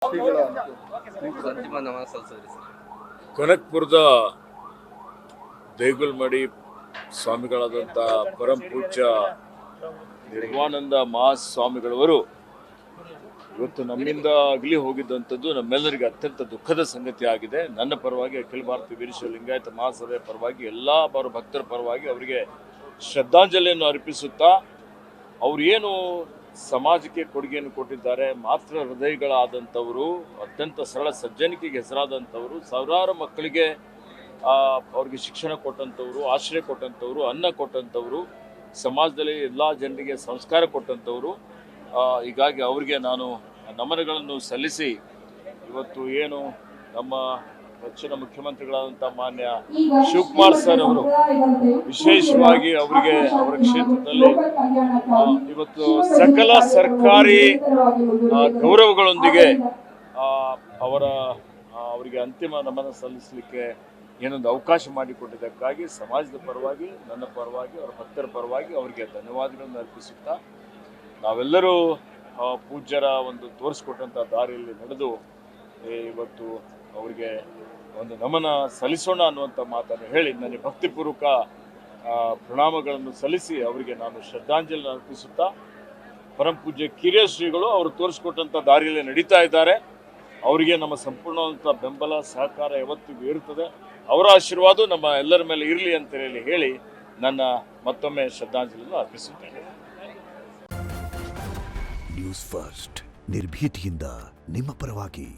ಅಂತಿಮ ನಮನ ಸಲ್ಲಿಸಿದ್ರಿ ಸರ್. ಕನಕಪುರದ ದೇಗುಲ್ಮಡಿ ಸ್ವಾಮಿಗಳಾದಂಥ ಪರಂ ಪೂಜ್ಯ ನಿರ್ವಾನಂದ ಮಹಾಸ್ವಾಮಿಗಳವರು ಇವತ್ತು ನಮ್ಮಿಂದ ಅಗಲಿ ಹೋಗಿದ್ದಂಥದ್ದು ನಮ್ಮೆಲ್ಲರಿಗೆ ಅತ್ಯಂತ ದುಃಖದ ಸಂಗತಿ ಆಗಿದೆ. ನನ್ನ ಪರವಾಗಿ ಅಖಿಲ ಭಾರತೀಯ ವೀರಶೈವ ಲಿಂಗಾಯತ ಮಹಾಸಭೆ ಪರವಾಗಿ ಎಲ್ಲ ಭಕ್ತರ ಪರವಾಗಿ ಅವರಿಗೆ ಶ್ರದ್ಧಾಂಜಲಿಯನ್ನು ಅರ್ಪಿಸುತ್ತಾ ಅವರು ಏನು ಸಮಾಜಕ್ಕೆ ಕೊಡುಗೆಯನ್ನು ಕೊಟ್ಟಿದ್ದಾರೆ, ಮಾತೃ ಹೃದಯಗಳಾದಂಥವರು, ಅತ್ಯಂತ ಸರಳ ಸಜ್ಜನಿಕೆಗೆ ಹೆಸರಾದಂಥವರು, ಸಾವಿರಾರು ಮಕ್ಕಳಿಗೆ ಅವ್ರಿಗೆ ಶಿಕ್ಷಣ ಕೊಟ್ಟಂಥವ್ರು, ಆಶ್ರಯ ಕೊಟ್ಟಂಥವ್ರು, ಅನ್ನ ಕೊಟ್ಟಂಥವ್ರು, ಸಮಾಜದಲ್ಲಿ ಎಲ್ಲ ಜನರಿಗೆ ಸಂಸ್ಕಾರ ಕೊಟ್ಟಂಥವ್ರು. ಹೀಗಾಗಿ ಅವರಿಗೆ ನಾನು ನಮನಗಳನ್ನು ಸಲ್ಲಿಸಿ ಇವತ್ತು ಏನು ನಮ್ಮ ಹೆಚ್ಚಿನ ಮುಖ್ಯಮಂತ್ರಿಗಳಾದಂಥ ಮಾನ್ಯ ಶಿವಕುಮಾರ್ ಸರ್ ಅವರು ವಿಶೇಷವಾಗಿ ಅವರಿಗೆ ಅವರ ಕ್ಷೇತ್ರದಲ್ಲಿ ಇವತ್ತು ಸಕಲ ಸರ್ಕಾರಿ ಗೌರವಗಳೊಂದಿಗೆ ಅವರಿಗೆ ಅಂತಿಮ ನಮನ ಸಲ್ಲಿಸಲಿಕ್ಕೆ ಏನೊಂದು ಅವಕಾಶ ಮಾಡಿಕೊಟ್ಟಿದ್ದಕ್ಕಾಗಿ ಸಮಾಜದ ಪರವಾಗಿ, ನನ್ನ ಪರವಾಗಿ, ಅವರ ಭಕ್ತರ ಪರವಾಗಿ ಅವರಿಗೆ ಧನ್ಯವಾದಗಳನ್ನು ಅರ್ಪಿಸುತ್ತಾ ನಾವೆಲ್ಲರೂ ಪೂಜ್ಯರ ಒಂದು ತೋರಿಸ್ಕೊಟ್ಟಂಥ ದಾರಿಯಲ್ಲಿ ನಡೆದು ಇವತ್ತು ಅವರಿಗೆ ಒಂದು ನಮನ ಸಲ್ಲಿಸೋಣ ಅನ್ನುವಂಥ ಮಾತನ್ನು ಹೇಳಿ ನನಗೆ ಭಕ್ತಿಪೂರ್ವಕ ಪ್ರಣಾಮಗಳನ್ನು ಸಲ್ಲಿಸಿ ಅವರಿಗೆ ನಾನು ಶ್ರದ್ಧಾಂಜಲಿ ಅರ್ಪಿಸುತ್ತಾ ಪರಂ ಪೂಜ್ಯ ಕಿರಿಯ ಶ್ರೀಗಳು ಅವರು ತೋರಿಸ್ಕೊಟ್ಟಂಥ ದಾರಿಯಲ್ಲಿ ನಡೀತಾ ಇದ್ದಾರೆ. ಅವರಿಗೆ ನಮ್ಮ ಸಂಪೂರ್ಣವಾದಂಥ ಬೆಂಬಲ ಸಹಕಾರ ಯಾವತ್ತಿಗೂ ಇರುತ್ತದೆ. ಅವರ ಆಶೀರ್ವಾದ ನಮ್ಮ ಎಲ್ಲರ ಮೇಲೆ ಇರಲಿ ಅಂತ ಹೇಳಿ ನನ್ನ ಮತ್ತೊಮ್ಮೆ ಶ್ರದ್ಧಾಂಜಲಿಯನ್ನು ಅರ್ಪಿಸುತ್ತೇನೆ. ನ್ಯೂಸ್ ಫಸ್ಟ್ ನಿರ್ಭೀತಿಯಿಂದ ನಿಮ್ಮ ಪರವಾಗಿ.